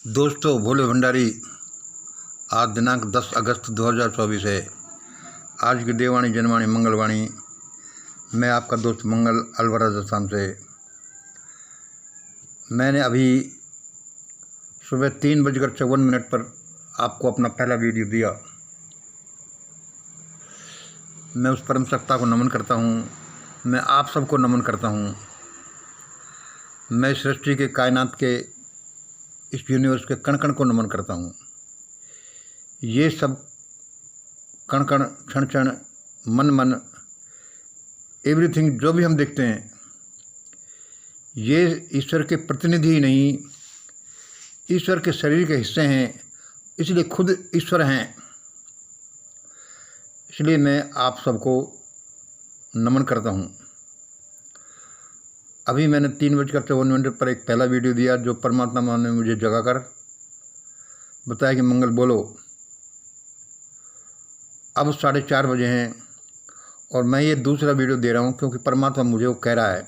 दोस्तों, भोले भंडारी। आज दिनांक 10 अगस्त 2024 है। आज की देवाणी जनवाणी मंगलवाणी। मैं आपका दोस्त मंगल अलवर राजस्थान से। मैंने अभी सुबह 3:54 पर आपको अपना पहला वीडियो दिया। मैं उस परम सत्ता को नमन करता हूँ। मैं आप सबको नमन करता हूँ। मैं सृष्टि के, कायनात के, इस यूनिवर्स के कण कण को नमन करता हूँ। ये सब कण कण, क्षण क्षण, मन मन, एवरीथिंग जो भी हम देखते हैं, ये ईश्वर के प्रतिनिधि ही नहीं, ईश्वर के शरीर के हिस्से हैं। इसलिए खुद ईश्वर हैं। इसलिए मैं आप सबको नमन करता हूँ। अभी मैंने 3:54 पर एक पहला वीडियो दिया, जो परमात्मा ने मुझे जगाकर बताया कि मंगल बोलो। अब 4:30 बजे हैं और मैं ये दूसरा वीडियो दे रहा हूँ, क्योंकि परमात्मा मुझे वो कह रहा है।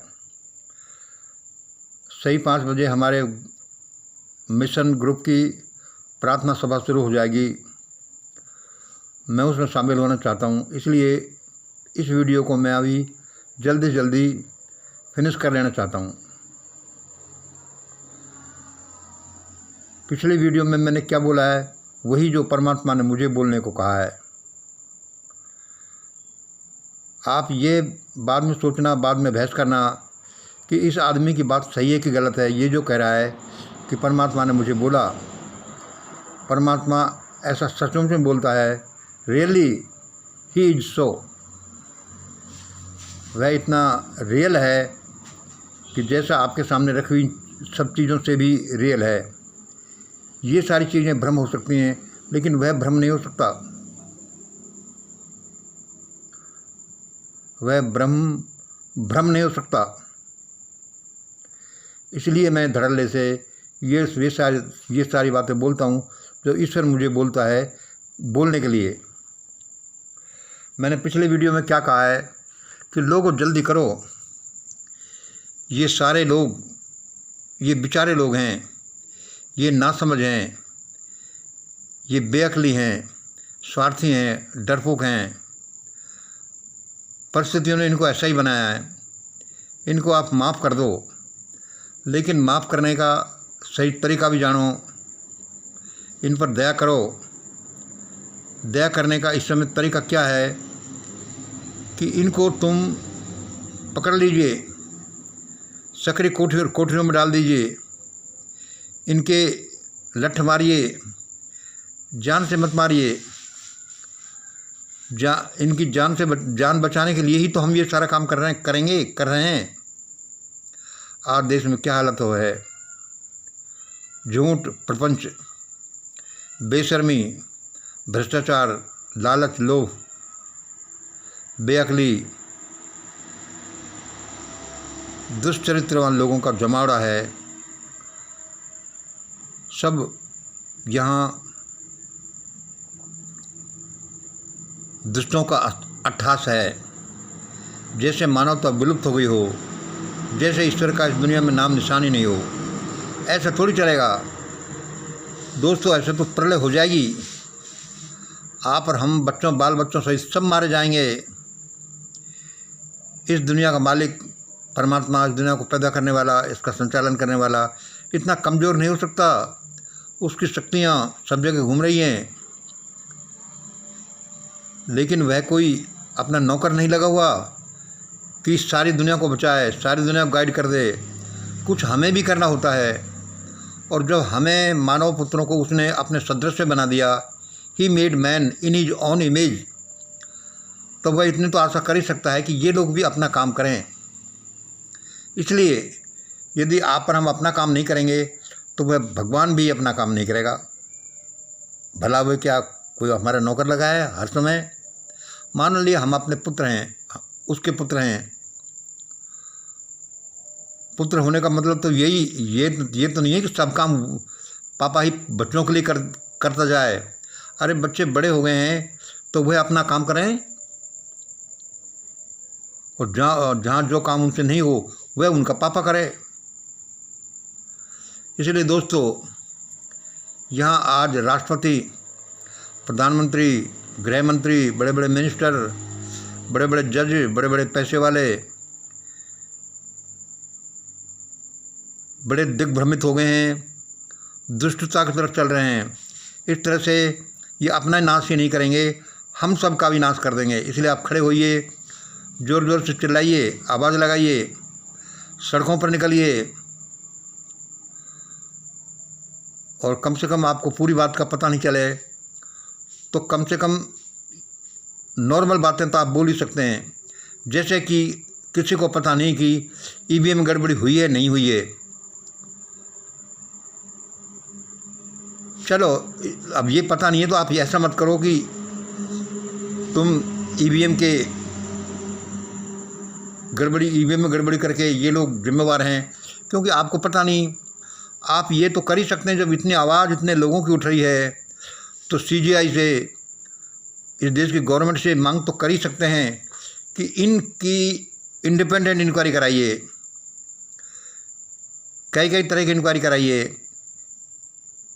सही 5 बजे हमारे मिशन ग्रुप की प्रार्थना सभा शुरू हो जाएगी। मैं उसमें शामिल होना चाहता हूँ। इसलिए इस वीडियो को मैं अभी जल्दी जल्दी फिनिश कर लेना चाहता हूँ। पिछले वीडियो में मैंने क्या बोला है, वही जो परमात्मा ने मुझे बोलने को कहा है। आप ये बाद में सोचना, बाद में बहस करना कि इस आदमी की बात सही है कि गलत है। ये जो कह रहा है कि परमात्मा ने मुझे बोला, परमात्मा ऐसा सचमुच में बोलता है। Really he is so. वह इतना रियल है कि जैसा आपके सामने रखी हुई सब चीज़ों से भी रियल है। ये सारी चीज़ें भ्रम हो सकती हैं, लेकिन वह भ्रम नहीं हो सकता। वह भ्रम नहीं हो सकता। इसलिए मैं धड़ल्ले से ये सारी बातें बोलता हूँ, जो ईश्वर मुझे बोलता है बोलने के लिए। मैंने पिछले वीडियो में क्या कहा है कि लोगों जल्दी करो। ये सारे लोग, ये बेचारे लोग हैं, ये नासमझ हैं, ये बेअक्ली हैं, स्वार्थी हैं, डरपोक हैं। परिस्थितियों ने इनको ऐसा ही बनाया है। इनको आप माफ़ कर दो, लेकिन माफ़ करने का सही तरीका भी जानो। इन पर दया करो। दया करने का इस समय तरीका क्या है कि इनको तुम पकड़ लीजिए, सक्रिय कोठरियों में डाल दीजिए, इनके लठ मारिए, जान से मत मारिए। इनकी जान बचाने के लिए ही तो हम ये सारा काम कर रहे हैं। आज देश में क्या हालत हो है। झूठ, प्रपंच, बेशर्मी, भ्रष्टाचार, लालच, लोभ, बेअक्ली, दुष्चरित्रवान लोगों का जमावड़ा है। सब यहाँ दुष्टों का अट्ठास है। जैसे मानवता विलुप्त हो गई हो, जैसे ईश्वर का इस दुनिया में नाम निशान ही नहीं हो। ऐसा थोड़ी चलेगा दोस्तों। ऐसे तो प्रलय हो जाएगी। आप और हम, बाल बच्चों सहित सब मारे जाएंगे। इस दुनिया का मालिक परमात्मा, इस दुनिया को पैदा करने वाला, इसका संचालन करने वाला इतना कमज़ोर नहीं हो सकता। उसकी शक्तियाँ सब जगह घूम रही हैं, लेकिन वह कोई अपना नौकर नहीं लगा हुआ कि सारी दुनिया को बचाए, सारी दुनिया को गाइड कर दे। कुछ हमें भी करना होता है। और जब हमें मानव पुत्रों को उसने अपने सदृश में बना दिया, he made man in his own image, तो वह इतनी तो आशा कर ही सकता है कि ये लोग भी अपना काम करें। इसलिए यदि आप पर हम अपना काम नहीं करेंगे, तो वह भगवान भी अपना काम नहीं करेगा। भला वह क्या कोई हमारा नौकर लगा है हर समय? मान लिया हम अपने पुत्र हैं, उसके पुत्र हैं। पुत्र होने का मतलब तो ये तो नहीं है कि सब काम पापा ही बच्चों के लिए करता जाए। अरे बच्चे बड़े हो गए हैं तो वह अपना काम करें, और जहाँ जो काम उनसे नहीं हो वह उनका पापा करे। इसलिए दोस्तों, यहाँ आज राष्ट्रपति, प्रधानमंत्री, गृह मंत्री, बड़े बड़े मिनिस्टर, बड़े बड़े जज, बड़े बड़े पैसे वाले बड़े दिग्भ्रमित हो गए हैं, दुष्टता की तरफ चल रहे हैं। इस तरह से ये अपना नाश ही नहीं करेंगे, हम सब का भी नाश कर देंगे। इसलिए आप खड़े होइए, ज़ोर ज़ोर से चिल्लाइए, आवाज़ लगाइए, सड़कों पर निकलिए और कम से कम आपको पूरी बात का पता नहीं चले तो कम से कम नॉर्मल बातें तो आप बोल ही सकते हैं, जैसे कि किसी को पता नहीं कि ईवीएम गड़बड़ी हुई है नहीं हुई है। चलो, अब ये पता नहीं है तो आप ऐसा मत करो कि तुम ईवीएम में गड़बड़ी करके ये लोग जिम्मेवार हैं, क्योंकि आपको पता नहीं। आप ये तो कर ही सकते हैं, जब इतनी आवाज़ इतने लोगों की उठ रही है तो सीजीआई से, इस देश की गवर्नमेंट से मांग तो कर ही सकते हैं कि इनकी इंडिपेंडेंट इंक्वायरी कराइए, कई कई तरह की इंक्वायरी कराइए,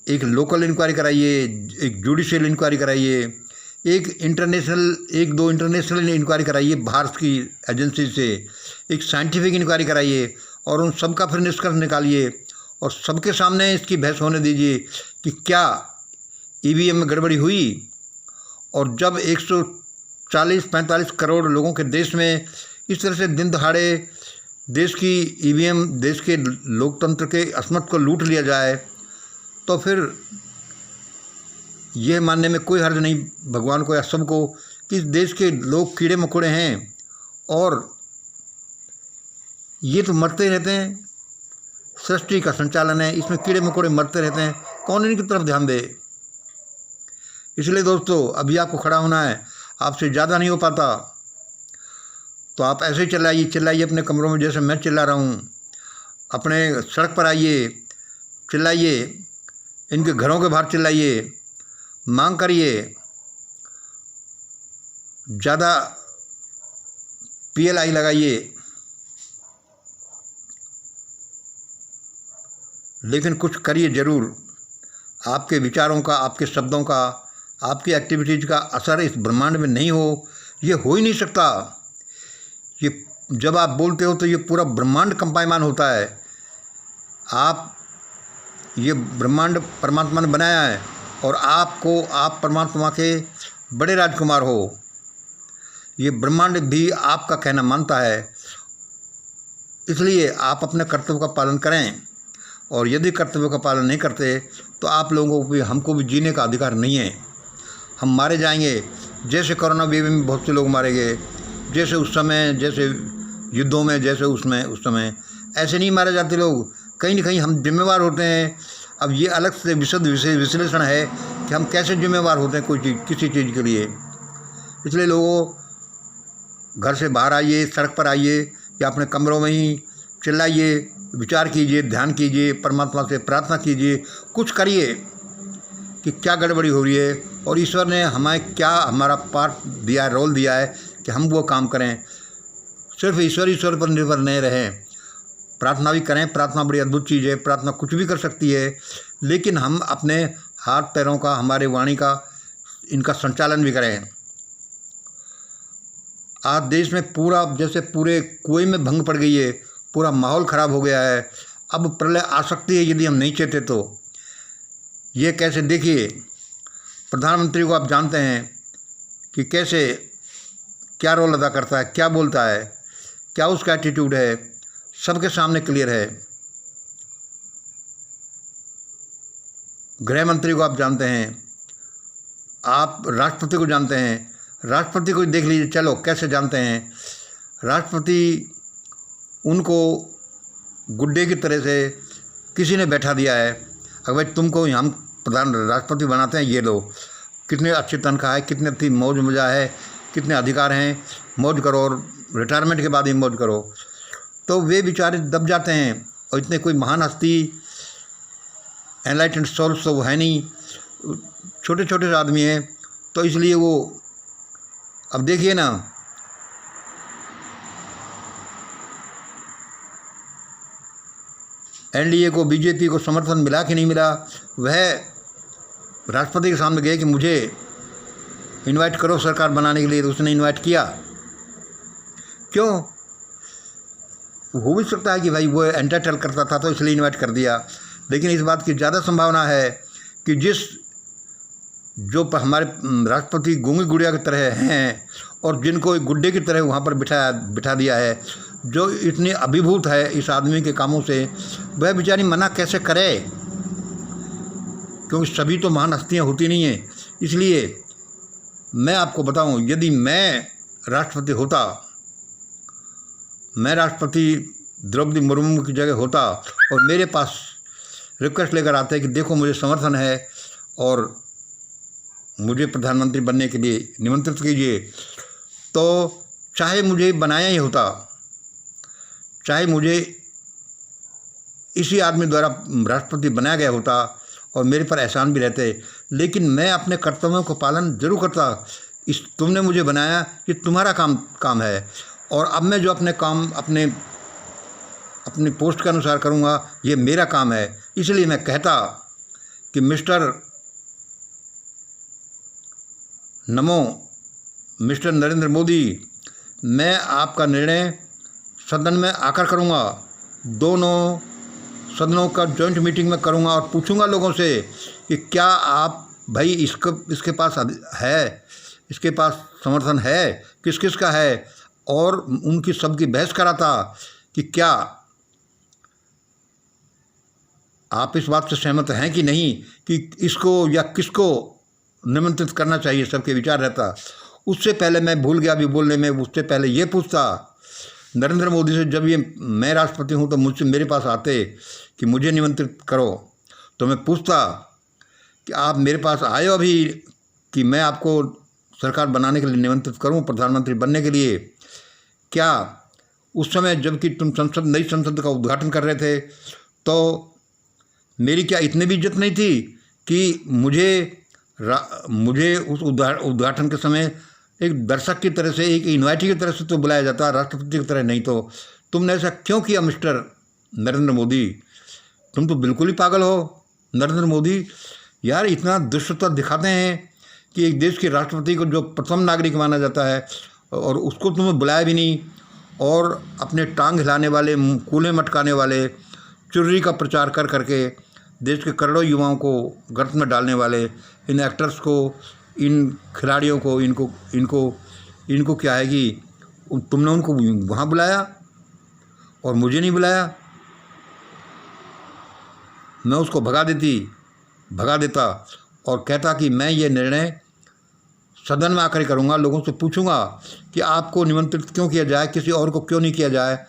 एक लोकल इंक्वायरी कराइए, एक जुडिशियल इंक्वायरी कराइए, एक दो इंटरनेशनल इंक्वायरी कराइए बाहर की एजेंसी से, एक साइंटिफिक इंक्वायरी कराइए और उन सब का फिर निष्कर्ष निकालिए और सबके सामने इसकी बहस होने दीजिए कि क्या ईवीएम में गड़बड़ी हुई। और जब 140-45 करोड़ लोगों के देश में इस तरह से दिन दहाड़े देश की ईवीएम, देश के लोकतंत्र के अस्मत को लूट लिया जाए तो फिर यह मानने में कोई हर्ज नहीं भगवान को या सबको कि इस देश के लोग कीड़े मकोड़े हैं और ये तो मरते रहते हैं। सृष्टि का संचालन है, इसमें कीड़े मकोड़े मरते रहते हैं, कौन इनकी तरफ ध्यान दे। इसलिए दोस्तों, अभी आपको खड़ा होना है, आपसे ज़्यादा नहीं हो पाता तो आप ऐसे चिल्लाइए अपने कमरों में, जैसे मैं चिल्ला रहा हूँ। अपने सड़क पर आइए, चिल्लाइए, इनके घरों के बाहर चिल्लाइए, मांग करिए, ज़्यादा PLI लगाइए, लेकिन कुछ करिए ज़रूर। आपके विचारों का, आपके शब्दों का, आपकी एक्टिविटीज़ का असर इस ब्रह्मांड में नहीं हो, ये हो ही नहीं सकता। ये जब आप बोलते हो तो ये पूरा ब्रह्मांड कंपायमान होता है। ये ब्रह्मांड परमात्मा ने बनाया है और आप परमात्मा के बड़े राजकुमार हो। ये ब्रह्मांड भी आपका कहना मानता है, इसलिए आप अपने कर्तव्य का पालन करें। और यदि कर्तव्य का पालन नहीं करते तो आप लोगों को भी, हमको भी जीने का अधिकार नहीं है। हम मारे जाएंगे, जैसे कोरोना वेव में बहुत से लोग मारे गए, जैसे उस समय, जैसे युद्धों में, जैसे उस समय ऐसे नहीं मारे जाते लोग। कहीं ना कहीं हम जिम्मेवार होते हैं। अब ये अलग से विशद विश्लेषण है कि हम कैसे जिम्मेवार होते हैं किसी चीज़ के लिए। इसलिए लोगों, घर से बाहर आइए, सड़क पर आइए या अपने कमरों में ही चिल्लाइए, विचार कीजिए, ध्यान कीजिए, परमात्मा से प्रार्थना कीजिए, कुछ करिए कि क्या गड़बड़ी हो रही है और ईश्वर ने हमें क्या हमारा पार्ट दिया है, रोल दिया है कि हम वो काम करें। सिर्फ ईश्वर पर निर्भर नहीं रहें, प्रार्थना भी करें। प्रार्थना बड़ी अद्भुत चीज़ है, प्रार्थना कुछ भी कर सकती है, लेकिन हम अपने हाथ पैरों का, हमारे वाणी का, इनका संचालन भी करें। आज देश में पूरा, जैसे पूरे कुएं में भंग पड़ गई है, पूरा माहौल ख़राब हो गया है। अब प्रलय आ सकती है यदि हम नहीं चाहते तो। ये कैसे, देखिए, प्रधानमंत्री को आप जानते हैं कि कैसे, क्या रोल अदा करता है, क्या बोलता है, क्या उसका एटीट्यूड है, सबके सामने क्लियर है। गृह मंत्री को आप जानते हैं, आप राष्ट्रपति को जानते हैं, राष्ट्रपति को देख लीजिए, चलो कैसे जानते हैं। राष्ट्रपति, उनको गुड्डे की तरह से किसी ने बैठा दिया है। अगर भाई तुमको हम राष्ट्रपति बनाते हैं, ये लो, कितने अच्छी तनख्वाह है, कितनी अच्छी मौज मजा है, कितने अधिकार हैं, मौज करो और रिटायरमेंट के बाद ही मौज करो। तो वे बेचारे दब जाते हैं। और इतने कोई महान हस्ती, एनलाइटेंड सोल्स तो वो है नहीं, छोटे छोटे आदमी हैं। तो इसलिए वो, अब देखिए ना, एनडीए को, बीजेपी को समर्थन मिला कि नहीं मिला, वह राष्ट्रपति के सामने गए कि मुझे इनवाइट करो सरकार बनाने के लिए, तो उसने इनवाइट किया। क्यों? हो भी सकता है कि भाई वो एंटरटेन करता था तो इसलिए इनवाइट कर दिया, लेकिन इस बात की ज़्यादा संभावना है कि जो हमारे राष्ट्रपति गूंगी गुड़िया की तरह हैं और जिनको एक गुड्डे की तरह वहाँ पर बिठा दिया है, जो इतनी अभिभूत है इस आदमी के कामों से, वह बेचारी मना कैसे करे? क्योंकि सभी तो महान हस्तियाँ होती नहीं हैं। इसलिए मैं आपको बताऊं, यदि मैं राष्ट्रपति होता, मैं राष्ट्रपति द्रौपदी मुर्मू की जगह होता और मेरे पास रिक्वेस्ट लेकर आते कि देखो मुझे समर्थन है और मुझे प्रधानमंत्री बनने के लिए निमंत्रित कीजिए, तो चाहे मुझे बनाया ही होता, चाहे मुझे इसी आदमी द्वारा राष्ट्रपति बनाया गया होता और मेरे पर एहसान भी रहते, लेकिन मैं अपने कर्तव्यों को पालन जरूर करता। तुमने मुझे बनाया, ये तुम्हारा काम है, और अब मैं जो अपने काम अपनी पोस्ट के अनुसार करूँगा, ये मेरा काम है। इसलिए मैं कहता कि मिस्टर नरेंद्र मोदी, मैं आपका निर्णय सदन में आकर करूँगा, दोनों सदनों का जॉइंट मीटिंग में करूँगा और पूछूंगा लोगों से कि क्या आप भाई इसके पास है, इसके पास समर्थन है, किस किस का है, और उनकी सबकी बहस कराता कि क्या आप इस बात से सहमत हैं कि नहीं कि इसको या किसको निमंत्रित करना चाहिए, सबके विचार रहता। उससे पहले मैं भूल गया अभी बोलने में, उससे पहले ये पूछता नरेंद्र मोदी से, जब ये मैं राष्ट्रपति हूँ तो मुझसे मेरे पास आते कि मुझे निमंत्रित करो, तो मैं पूछता कि आप मेरे पास आए हो अभी कि मैं आपको सरकार बनाने के लिए निमंत्रित करूँ, प्रधानमंत्री बनने के लिए? क्या उस समय जबकि तुम नई संसद का उद्घाटन कर रहे थे, तो मेरी क्या इतनी भी इज्जत नहीं थी कि मुझे उस उद्घाटन के समय एक दर्शक की तरह से, एक इन्वाइटी की तरह से तो बुलाया जाता, राष्ट्रपति की तरह नहीं? तो तुमने ऐसा क्यों किया मिस्टर नरेंद्र मोदी? तुम तो बिल्कुल ही पागल हो नरेंद्र मोदी। यार इतना दुष्टता दिखाते हैं कि एक देश के राष्ट्रपति को, जो प्रथम नागरिक माना जाता है, और उसको तुम्हें बुलाया भी नहीं, और अपने टांग हिलाने वाले, कूले मटकाने वाले, चुर्री का प्रचार कर करके देश के करोड़ों युवाओं को गर्त में डालने वाले इन एक्टर्स को, इन खिलाड़ियों को, इनको क्या है कि तुमने उनको वहाँ बुलाया और मुझे नहीं बुलाया। मैं उसको भगा देता और कहता कि मैं ये निर्णय सदन में आकर करूँगा, लोगों से पूछूंगा कि आपको निमंत्रित क्यों किया जाए, किसी और को क्यों नहीं किया जाए,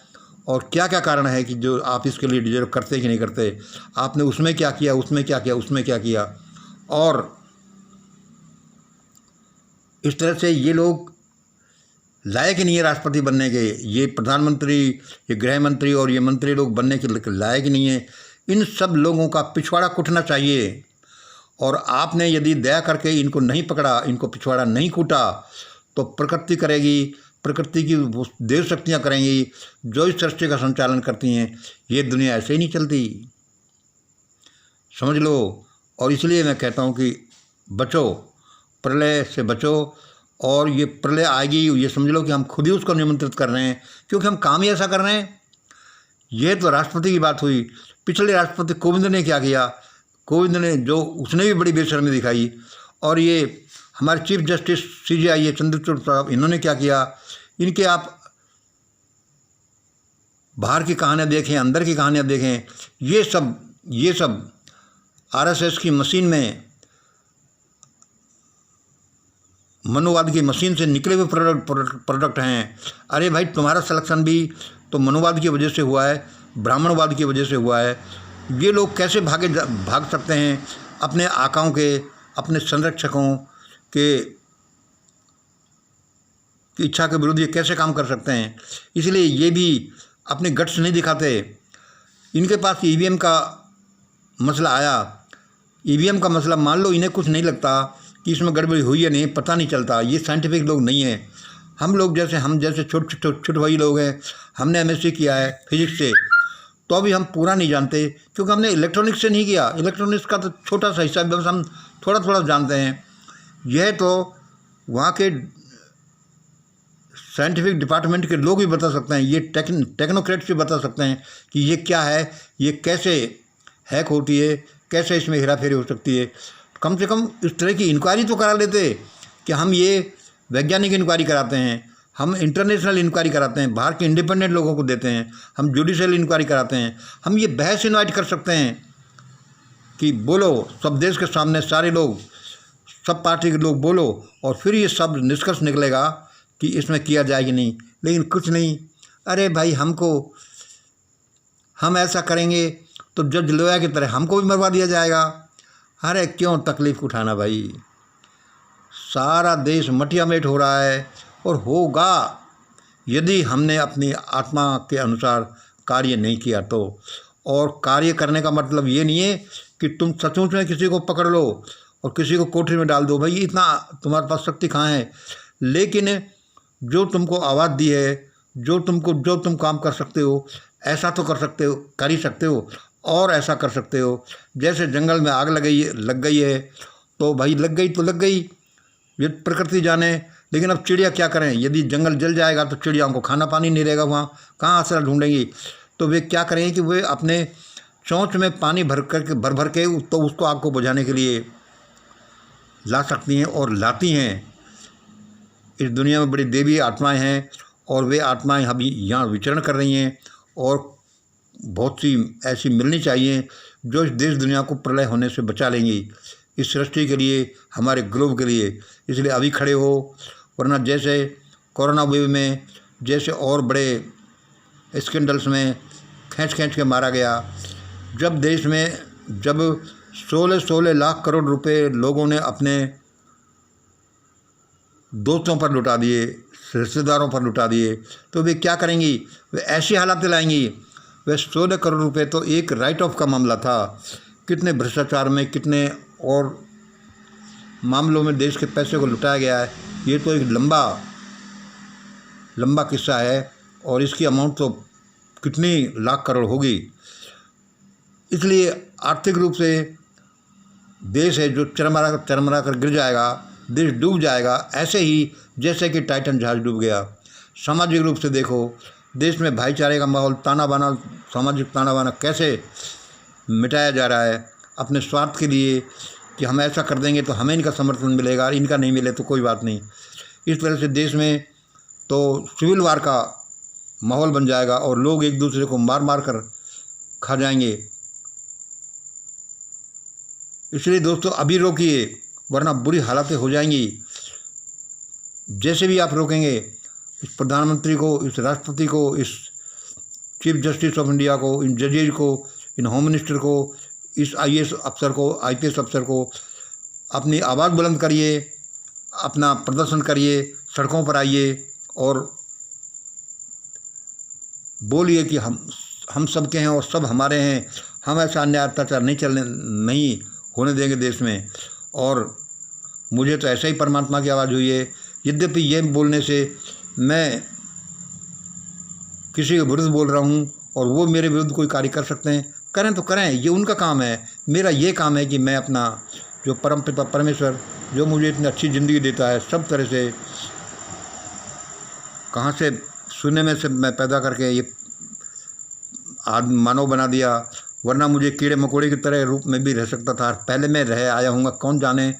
और क्या क्या कारण है कि जो आप इसके लिए डिजर्व करते कि नहीं करते, आपने उसमें क्या किया, उसमें क्या किया। और इस तरह से ये लोग लायक ही नहीं है राष्ट्रपति बनने के, ये प्रधानमंत्री, ये गृह मंत्री और ये मंत्री लोग बनने के लायक ही नहीं है। इन सब लोगों का पिछवाड़ा कूटना चाहिए, और आपने यदि दया करके इनको नहीं पकड़ा, इनको पिछवाड़ा नहीं कूटा, तो प्रकृति करेगी, प्रकृति की देव शक्तियाँ करेंगी जो इस सृष्टि का संचालन करती हैं। ये दुनिया ऐसे ही नहीं चलती, समझ लो। और इसलिए मैं कहता हूँ कि बचो, प्रलय से बचो, और ये प्रलय आएगी ये समझ लो कि हम खुद ही उसको निमंत्रित कर रहे हैं, क्योंकि हम काम ही ऐसा कर रहे हैं। ये तो राष्ट्रपति की बात हुई। पिछले राष्ट्रपति कोविंद ने क्या किया? कोविंद ने उसने भी बड़ी बेशर्मी दिखाई। और ये हमारे चीफ जस्टिस CJI चंद्रचूड़ साहब, इन्होंने क्या किया? इनके आप बाहर की कहानियाँ देखें, अंदर की कहानियाँ देखें, ये सब RSS की मशीन में, मनोवाद की मशीन से निकले हुए प्रोडक्ट हैं। अरे भाई, तुम्हारा सिलेक्शन भी तो मनोवाद की वजह से हुआ है, ब्राह्मणवाद की वजह से हुआ है। ये लोग कैसे भाग सकते हैं अपने आकाओं के, अपने संरक्षकों के की इच्छा के विरुद्ध? ये कैसे काम कर सकते हैं? इसलिए ये भी अपने गट्स नहीं दिखाते। इनके पास EVM का मसला आया, EVM का मसला, मान लो इन्हें कुछ नहीं लगता कि इसमें गड़बड़ी हुई है, नहीं पता नहीं चलता। ये साइंटिफिक लोग नहीं हैं। हम जैसे छोटे भाई लोग हैं, हमने MSc किया है फिजिक्स से, तो भी हम पूरा नहीं जानते, क्योंकि हमने इलेक्ट्रॉनिक्स से नहीं किया। इलेक्ट्रॉनिक्स का तो छोटा सा हिस्सा बस हम थोड़ा थोड़ा जानते हैं। यह तो वहाँ के साइंटिफिक डिपार्टमेंट के लोग भी बता सकते हैं, ये टेक्नोक्रेट्स भी बता सकते हैं कि ये क्या है, ये कैसे हैक होती है, कैसे इसमें हेराफेरी हो सकती है। कम से कम इस तरह की इंक्वायरी तो करा लेते कि हम ये वैज्ञानिक इंक्वायरी कराते हैं, हम इंटरनेशनल इंक्वायरी कराते हैं, बाहर के इंडिपेंडेंट लोगों को देते हैं, हम जुडिशियल इंक्वायरी कराते हैं, हम ये बहस इन्वाइट कर सकते हैं कि बोलो सब देश के सामने, सारे लोग, सब पार्टी के लोग बोलो, और फिर ये सब निष्कर्ष निकलेगा कि इसमें किया जाए कि नहीं। लेकिन कुछ नहीं, अरे भाई हम ऐसा करेंगे तो जज लोया की तरह हमको भी मरवा दिया जाएगा। अरे क्यों तकलीफ़ उठाना भाई, सारा देश मटियामेट हो रहा है और होगा यदि हमने अपनी आत्मा के अनुसार कार्य नहीं किया तो। और कार्य करने का मतलब ये नहीं है कि तुम सचमुच में किसी को पकड़ लो और किसी को कोठरी में डाल दो, भाई इतना तुम्हारे पास शक्ति कहाँ है। लेकिन जो तुमको आवाज़ दी है, जो तुम काम कर सकते हो, ऐसा तो कर सकते हो, कर ही सकते हो, और ऐसा कर सकते हो। जैसे जंगल में आग लग गई है तो भाई लग गई तो लग गई, ये प्रकृति जाने। लेकिन अब चिड़िया क्या करें, यदि जंगल जल जाएगा तो चिड़ियाओं को खाना पानी नहीं रहेगा, वहाँ कहाँ आसरा ढूंढेंगी। तो वे क्या करेंगे कि वे अपने चोंच में पानी भर के तो उसको आग को बुझाने के लिए ला सकती हैं और लाती हैं। इस दुनिया में बड़ी देवी आत्माएं हैं और वे आत्माएं अभी यहाँ विचरण कर रही हैं, और बहुत सी ऐसी मिलनी चाहिए जो इस देश दुनिया को प्रलय होने से बचा लेंगी, इस सृष्टि के लिए, हमारे ग्लोब के लिए। इसलिए अभी खड़े हो, वरना जैसे कोरोना वेव में, जैसे और बड़े स्कैंडल्स में खींच के मारा गया, जब देश में 16 लाख करोड़ रुपए लोगों ने अपने दोस्तों पर लुटा दिए, रिश्तेदारों पर लुटा दिए, तो वे क्या करेंगी, वे ऐसी हालात लाएंगी। वे 16 करोड़ रुपए तो एक राइट ऑफ का मामला था, कितने भ्रष्टाचार में, कितने और मामलों में देश के पैसे को लुटाया गया है। ये तो एक लंबा किस्सा है, और इसकी अमाउंट तो कितनी लाख करोड़ होगी। इसलिए आर्थिक रूप से देश है जो चरमरा कर गिर जाएगा, देश डूब जाएगा, ऐसे ही जैसे कि टाइटन जहाज डूब गया। सामाजिक रूप से देखो, देश में भाईचारे का माहौल, सामाजिक ताना बाना कैसे मिटाया जा रहा है अपने स्वार्थ के लिए, कि हम ऐसा कर देंगे तो हमें इनका समर्थन मिलेगा, इनका नहीं मिले तो कोई बात नहीं। इस तरह से देश में तो सिविल वार का माहौल बन जाएगा और लोग एक दूसरे को मार कर खा जाएंगे। इसलिए दोस्तों अभी रोकिए, वरना बुरी हालतें हो जाएंगी। जैसे भी आप रोकेंगे, इस प्रधानमंत्री को, इस राष्ट्रपति को, इस चीफ जस्टिस ऑफ इंडिया को, इन जजेज को, इन होम मिनिस्टर को, इस IAS अफसर को, IPS अफसर को, अपनी आवाज़ बुलंद करिए, अपना प्रदर्शन करिए, सड़कों पर आइए और बोलिए कि हम सबके हैं और सब हमारे हैं, हम ऐसा अन्याय अत्याचार नहीं होने देंगे देश में। और मुझे तो ऐसा ही परमात्मा की आवाज़ हुई है। यद्यपि ये बोलने से मैं किसी के विरुद्ध बोल रहा हूँ और वो मेरे विरुद्ध कोई कार्य कर सकते हैं, करें तो करें, ये उनका काम है। मेरा ये काम है कि मैं अपना जो परम पिता परमेश्वर जो मुझे इतनी अच्छी ज़िंदगी देता है, सब तरह से कहाँ से शून्य में से मैं पैदा करके ये मानव बना दिया, वरना मुझे कीड़े मकोड़े की तरह रूप में भी रह सकता था। पहले मैं रह आया हूँगा, कौन जाने।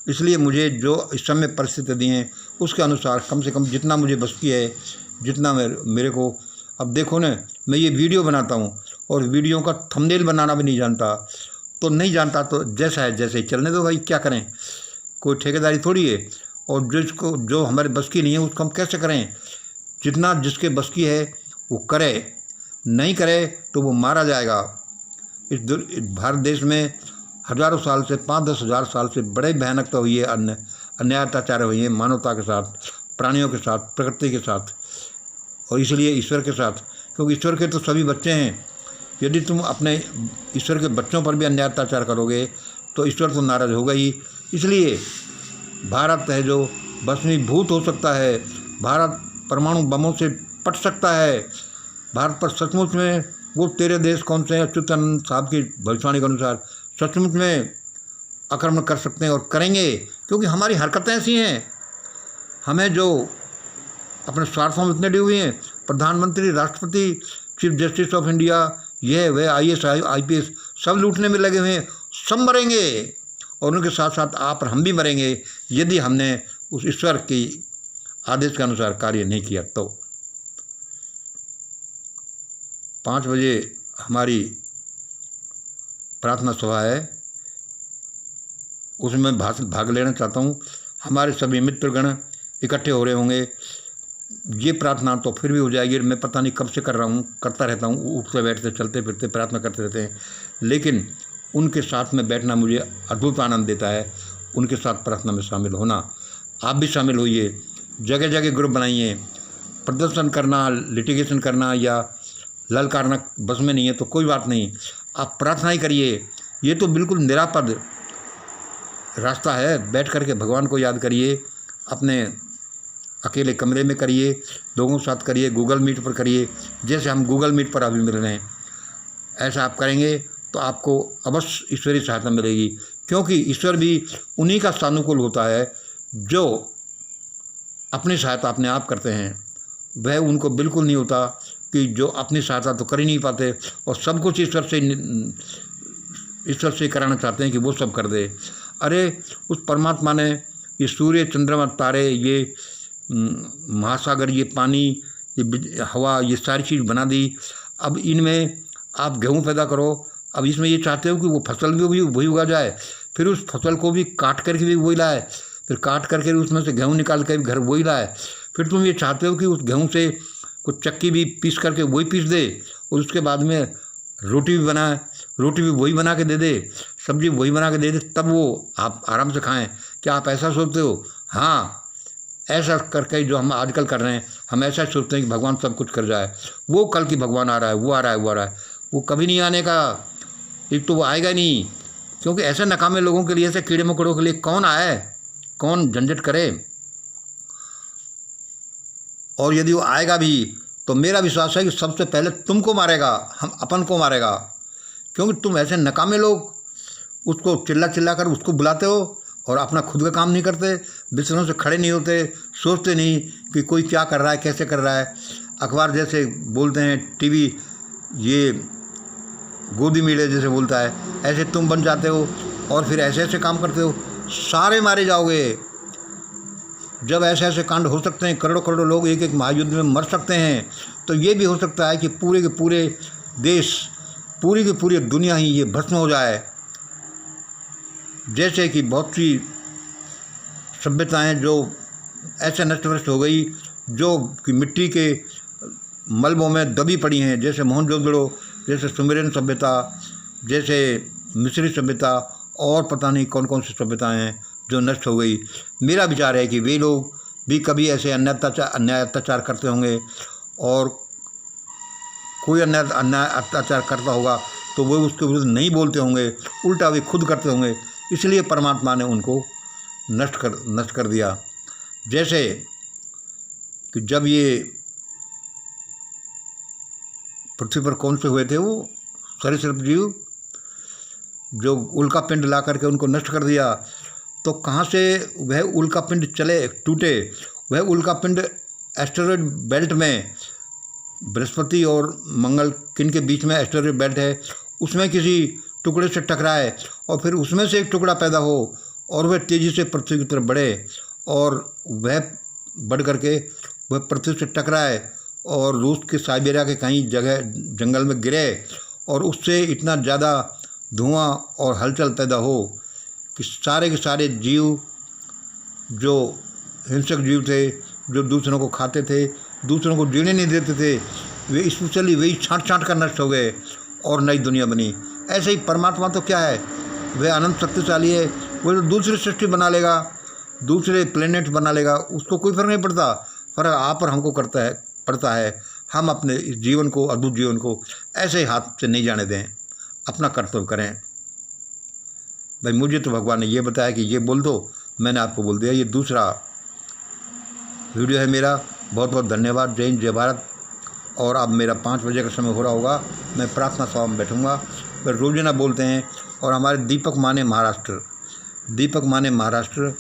इसलिए मुझे जो इस समय परिस्थिति दी हैं उसके अनुसार कम से कम जितना मुझे बस की है, जितना मेरे को, अब देखो ना, मैं ये वीडियो बनाता हूँ और वीडियो का थंबनेल बनाना भी नहीं जानता, तो नहीं जानता तो जैसा है जैसे ही चलने दो भाई, क्या करें, कोई ठेकेदारी थोड़ी है। और जो हमारे बस की नहीं है उसको हम कैसे करें। जितना जिसके बस की है वो करे, नहीं करे तो वो मारा जाएगा। इस भारत देश में हज़ारों साल से, 5-10 हज़ार साल से बड़े भयानकता हुई है, अन्याय अत्याचार हुई है मानवता के साथ, प्राणियों के साथ, प्रकृति के साथ, और इसलिए ईश्वर के साथ, क्योंकि ईश्वर के तो सभी बच्चे हैं। यदि तुम अपने ईश्वर के बच्चों पर भी अन्याय अत्याचार करोगे तो ईश्वर तो नाराज़ होगा ही। इसलिए भारत है जो भस्मीभूत हो सकता है, भारत परमाणु बमों से पट सकता है, भारत पर सचमुच में वो तेरे देश कौन से हैं, अच्युतानंद साहब की भविष्यवाणी के अनुसार सचमुच में आक्रमण कर सकते हैं और करेंगे, क्योंकि हमारी हरकतें ऐसी हैं। हमें जो अपने स्वार्थों में इतने डूबे हुए हैं, प्रधानमंत्री, राष्ट्रपति, चीफ जस्टिस ऑफ इंडिया, ये वे IAS IPS सब लूटने में लगे हुए हैं। सब मरेंगे और उनके साथ साथ आप और हम भी मरेंगे यदि हमने उस ईश्वर की आदेश के अनुसार कार्य नहीं किया। तो 5 बजे हमारी प्रार्थना सभा है, उसमें भाग लेना चाहता हूँ। हमारे सभी मित्रगण इकट्ठे हो रहे होंगे। ये प्रार्थना तो फिर भी हो जाएगी, मैं पता नहीं कब से कर रहा हूँ, करता रहता हूँ, उठते बैठते चलते फिरते प्रार्थना करते रहते हैं, लेकिन उनके साथ में बैठना मुझे अद्भुत आनंद देता है। उनके साथ प्रार्थना में शामिल होना, आप भी शामिल होइए। जगह जगह ग्रुप बनाइए। प्रदर्शन करना, लिटिगेशन करना या ललकारना बस में नहीं है तो कोई बात नहीं, आप प्रार्थना ही करिए। ये तो बिल्कुल निरापद रास्ता है। बैठ कर के भगवान को याद करिए, अपने अकेले कमरे में करिए, लोगों के साथ करिए, गूगल मीट पर करिए, जैसे हम गूगल मीट पर अभी मिल रहे हैं। ऐसा आप करेंगे तो आपको अवश्य ईश्वरीय सहायता मिलेगी, क्योंकि ईश्वर भी उन्हीं का सानुकूल होता है जो अपनी सहायता अपने आप करते हैं। वह उनको बिल्कुल नहीं होता कि जो अपनी सहायता तो कर ही नहीं पाते और सब कुछ ईश्वर से कराना चाहते हैं कि वो सब कर दे। अरे उस परमात्मा ने ये सूर्य, चंद्रमा, तारे, ये महासागर, ये पानी, ये हवा, ये सारी चीज़ बना दी। अब इनमें आप गेहूँ पैदा करो। अब इसमें ये चाहते हो कि वो फसल भी वही उगा जाए, फिर उस फसल को भी काट करके भी वही लाए, फिर काट करके उसमें से गेहूँ निकाल कर भी घर वही लाए। फिर तुम ये चाहते हो कि उस गेहूँ से कुछ चक्की भी पीस करके वही पीस दे और उसके बाद में रोटी भी बनाए, रोटी भी वही बना के दे दे, सब्जी वही बना के दे दे, तब वो आप आराम से खाएं। क्या आप ऐसा सोचते हो? हाँ, ऐसा करके जो हम आजकल कर रहे हैं, हम ऐसा सोचते हैं कि भगवान सब कुछ कर जाए। वो कल की भगवान आ रहा है, वो आ रहा है, वो आ रहा है, वो कभी नहीं आने का। एक तो वो आएगा नहीं, क्योंकि ऐसे नकामे लोगों के लिए, ऐसे कीड़े मकोड़ों के लिए कौन आए, कौन झंझट करे। और यदि वो आएगा भी तो मेरा विश्वास है कि सबसे पहले तुमको मारेगा, हम अपन को मारेगा, क्योंकि तुम ऐसे नकामे लोग उसको चिल्ला कर उसको बुलाते हो और अपना खुद का काम नहीं करते, बिस्तरों से खड़े नहीं होते, सोचते नहीं कि कोई क्या कर रहा है, कैसे कर रहा है। अखबार जैसे बोलते हैं, टीवी ये गोदी मीडिया जैसे बोलता है, ऐसे तुम बन जाते हो और फिर ऐसे ऐसे काम करते हो, सारे मारे जाओगे। जब ऐसे ऐसे कांड हो सकते हैं, करोड़ों करोड़ों लोग एक एक महायुद्ध में मर सकते हैं, तो ये भी हो सकता है कि पूरे के पूरे देश, पूरी की पूरी दुनिया ही ये भस्म हो जाए। जैसे कि बहुत सी सभ्यताएं जो ऐसे नष्ट भ्रष्ट हो गई, जो कि मिट्टी के मलबों में दबी पड़ी हैं, जैसे मोहनजोदड़ो, जैसे सुमेरियन सभ्यता, जैसे मिस्री सभ्यता, और पता नहीं कौन कौन सी सभ्यताएं हैं जो नष्ट हो गई। मेरा विचार है कि वे लोग भी कभी ऐसे अन्याय अत्याचार करते होंगे, और कोई अन्याय अत्याचार करता होगा तो वो उसके विरुद्ध नहीं बोलते होंगे, उल्टा वे खुद करते होंगे। इसलिए परमात्मा ने उनको नष्ट कर दिया। जैसे कि जब ये पृथ्वी पर कौन से हुए थे, वो सरीसृप जीव जो उल्का पिंड ला करके उनको नष्ट कर दिया, तो कहाँ से वह उल्का पिंड चले टूटे? वह उल्का पिंड एस्टेरॉयड बेल्ट में, बृहस्पति और मंगल किन के बीच में एस्टेरॉयड बेल्ट है, उसमें किसी टुकड़े से टकराए और फिर उसमें से एक टुकड़ा पैदा हो और वह तेज़ी से पृथ्वी की तरफ बढ़े, और वह बढ़ करके वह पृथ्वी से टकराए और रूस के साइबेरिया के कहीं जगह जंगल में गिरे, और उससे इतना ज़्यादा धुआं और हलचल पैदा हो कि सारे के सारे जीव, जो हिंसक जीव थे, जो दूसरों को खाते थे, दूसरों को जीने नहीं देते थे, वे स्पेशली वही छाँट कर नष्ट हो गए और नई दुनिया बनी। ऐसे ही परमात्मा तो क्या है, वह अनंत शक्तिशाली है, वो तो दूसरी सृष्टि बना लेगा, दूसरे प्लेनेट बना लेगा, उसको कोई फर्क नहीं पड़ता। फर्क आप और हमको पड़ता है। हम अपने इस जीवन को, अद्भुत जीवन को ऐसे ही हाथ से नहीं जाने दें, अपना कर्तव्य करें। भाई मुझे तो भगवान ने ये बताया कि ये बोल दो, मैंने आपको बोल दिया। ये दूसरा वीडियो है मेरा। बहुत बहुत धन्यवाद। जय हिंद, जय भारत। और अब मेरा 5 बजे का समय हो रहा होगा, मैं प्रार्थना सभा में बैठूँगा। वे रोजाना बोलते हैं। और हमारे दीपक माने महाराष्ट्र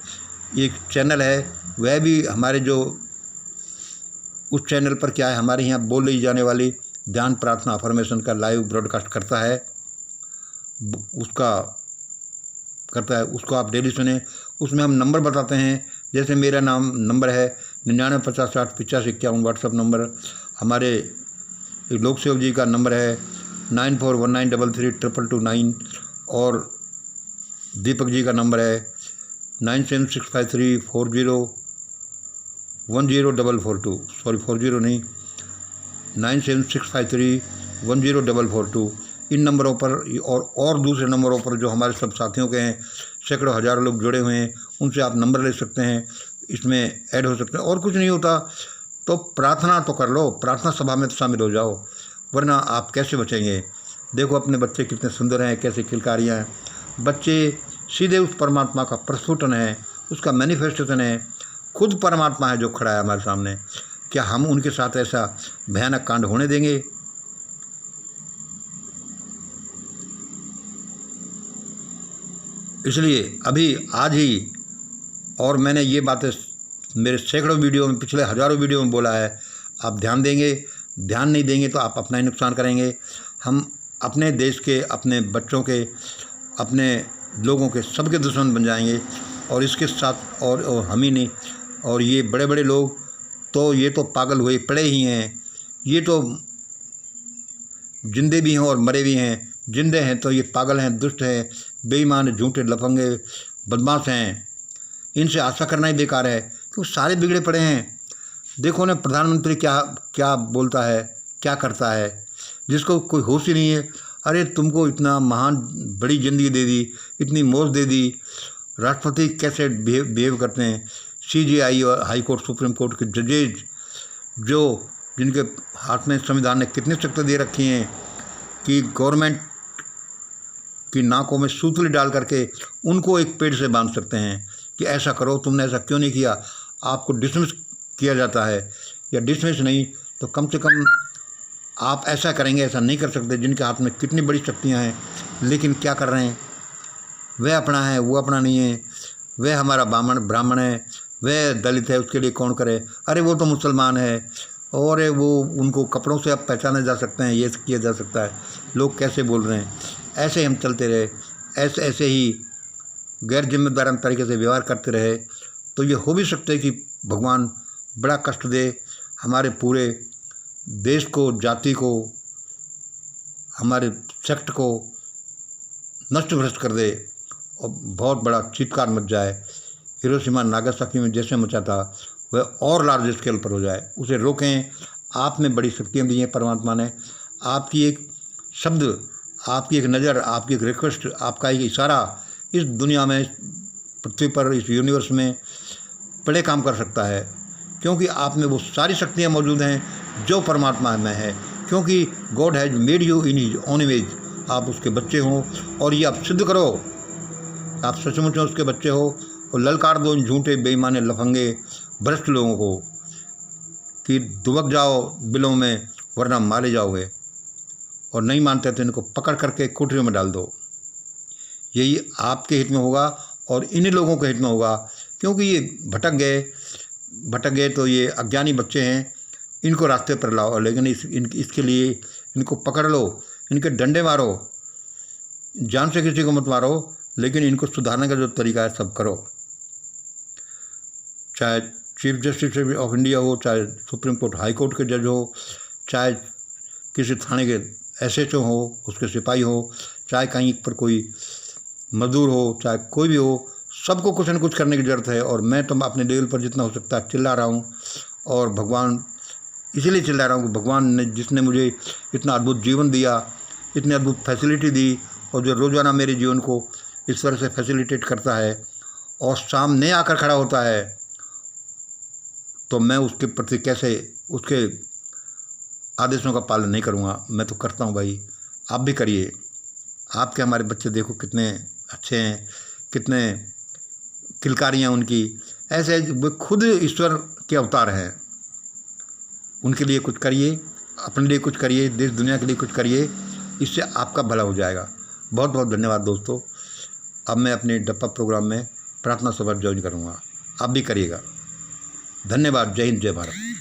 एक चैनल है, वह भी हमारे जो उस चैनल पर क्या है, हमारे यहाँ बोली जाने वाली ध्यान प्रार्थना अफर्मेशन का लाइव ब्रॉडकास्ट करता है, उसको आप डेली सुने। उसमें हम नंबर बताते हैं, जैसे मेरा नंबर है 9950608551 व्हाट्सअप नंबर। हमारे लोक सेवक जी का नंबर है 9419333229 और दीपक जी का नंबर है 976534010442, सॉरी 40 नहीं, 9765310442। इन नंबरों पर और दूसरे नंबरों पर जो हमारे सब साथियों के हैं, सैकड़ों हज़ारों लोग जुड़े हुए हैं, उनसे आप नंबर ले सकते हैं, इसमें ऐड हो सकते हैं। और कुछ नहीं होता तो प्रार्थना तो कर लो, प्रार्थना सभा में तो शामिल हो जाओ, वरना आप कैसे बचेंगे। देखो अपने बच्चे कितने सुंदर हैं, कैसे किलकारियाँ हैं। बच्चे सीधे उस परमात्मा का प्रस्फुटन है, उसका मैनिफेस्टेशन है, खुद परमात्मा है जो खड़ा है हमारे सामने। क्या हम उनके साथ ऐसा भयानक कांड होने देंगे? इसलिए अभी आज ही, और मैंने ये बातें मेरे सैकड़ों वीडियो में, पिछले हज़ारों वीडियो में बोला है, आप ध्यान देंगे, ध्यान नहीं देंगे तो आप अपना ही नुकसान करेंगे। हम अपने देश के, अपने बच्चों के, अपने लोगों के सबके दुश्मन बन जाएंगे। और इसके साथ और हम ही नहीं, और ये बड़े बड़े लोग तो ये तो पागल हुए पड़े ही हैं, ये तो जिंदे भी हैं और मरे भी हैं। जिंदे हैं तो ये पागल हैं, दुष्ट हैं, बेईमान, झूठे, लफंगे, बदमाश हैं। इनसे आशा करना ही बेकार है, क्योंकि सारे बिगड़े पड़े हैं। देखो ना प्रधानमंत्री क्या क्या बोलता है, क्या करता है, जिसको कोई होश ही नहीं है। अरे तुमको इतना महान बड़ी ज़िंदगी दे दी, इतनी मौज दे दी, राष्ट्रपति कैसे बिहेव करते हैं। CJI और हाई कोर्ट, सुप्रीम कोर्ट के जजेज जिनके हाथ में संविधान ने कितनी शक्ति दे रखी हैं कि गवर्नमेंट की नाकों में सूतली डाल करके उनको एक पेड़ से बांध सकते हैं कि ऐसा करो, तुमने ऐसा क्यों नहीं किया। आपको डिसमिस किया जाता है, या डिसमिस नहीं तो कम से कम आप ऐसा करेंगे, ऐसा नहीं कर सकते। जिनके हाथ में कितनी बड़ी शक्तियाँ हैं, लेकिन क्या कर रहे हैं, वह अपना है, वो अपना नहीं है। वह हमारा ब्राह्मण है, वह दलित है, उसके लिए कौन करे। अरे वो तो मुसलमान है, और वो उनको कपड़ों से अब पहचाने जा सकते हैं, ये किया जा सकता है। लोग कैसे बोल रहे हैं। ऐसे हम चलते रहे, ऐसे ही गैर जिम्मेदाराना तरीके से व्यवहार करते रहे, तो ये हो भी सकता है कि भगवान बड़ा कष्ट दे, हमारे पूरे देश को, जाति को, हमारे सेक्ट को नष्ट भ्रष्ट कर दे, और बहुत बड़ा चीत्कार मच जाए। हिरोशिमा नागासाकी में जैसे मचा था वह और लार्ज स्केल पर हो जाए। उसे रोकें। आप में बड़ी शक्तियाँ दी हैं परमात्मा ने। आपकी एक शब्द, आपकी एक नज़र, आपकी एक रिक्वेस्ट, आपका एक इशारा इस दुनिया में, पृथ्वी पर, इस यूनिवर्स में बड़े काम कर सकता है। क्योंकि आप में वो सारी शक्तियाँ मौजूद हैं जो परमात्मा में है। क्योंकि God has made you in his own image. आप उसके बच्चे हों, और ये आप सिद्ध करो आप सचमुच में उसके बच्चे हो। और ललकार दो इन झूठे, बेईमाने, लफंगे, भ्रष्ट लोगों को कि दुबक जाओ बिलों में, वरना मारे जाओगे। और नहीं मानते तो इनको पकड़ करके कोठरियों में डाल दो। यही आपके हित में होगा और इन्हीं लोगों के हित में होगा। क्योंकि ये भटक गए तो ये अज्ञानी बच्चे हैं, इनको रास्ते पर लाओ। लेकिन इसके लिए इनको पकड़ लो, इनके डंडे मारो, जान से किसी को मत मारो, लेकिन इनको सुधारने का जो तरीका है सब करो। चाहे चीफ जस्टिस ऑफ इंडिया हो, चाहे सुप्रीम कोर्ट हाई कोर्ट के जज हो, चाहे किसी थाने के SHO हो, उसके सिपाही हो, चाहे कहीं पर कोई मजदूर हो, चाहे कोई भी हो, सबको कुछ न कुछ करने की ज़रूरत है। और मैं तो अपने लेवल पर जितना हो सकता है चिल्ला रहा हूँ। और भगवान इसीलिए चिल्ला रहा हूँ कि भगवान ने, जिसने मुझे इतना अद्भुत जीवन दिया, इतनी अद्भुत फैसिलिटी दी, और जो रोज़ाना मेरे जीवन को इस तरह से फैसिलिटेट करता है और सामने आकर खड़ा होता है, तो मैं उसके प्रति कैसे उसके आदेशों का पालन नहीं करूँगा। मैं तो करता हूँ भाई, आप भी करिए। आपके हमारे बच्चे देखो कितने अच्छे हैं, कितने किलकारियाँ उनकी। ऐसे वे खुद ईश्वर के अवतार हैं। उनके लिए कुछ करिए, अपने लिए कुछ करिए, देश दुनिया के लिए कुछ करिए, इससे आपका भला हो जाएगा। बहुत बहुत धन्यवाद दोस्तों। अब मैं अपने डप्पा प्रोग्राम में प्रार्थना सभा ज्वाइन करूँगा, आप भी करिएगा। धन्यवाद। जय हिंद, जय भारत।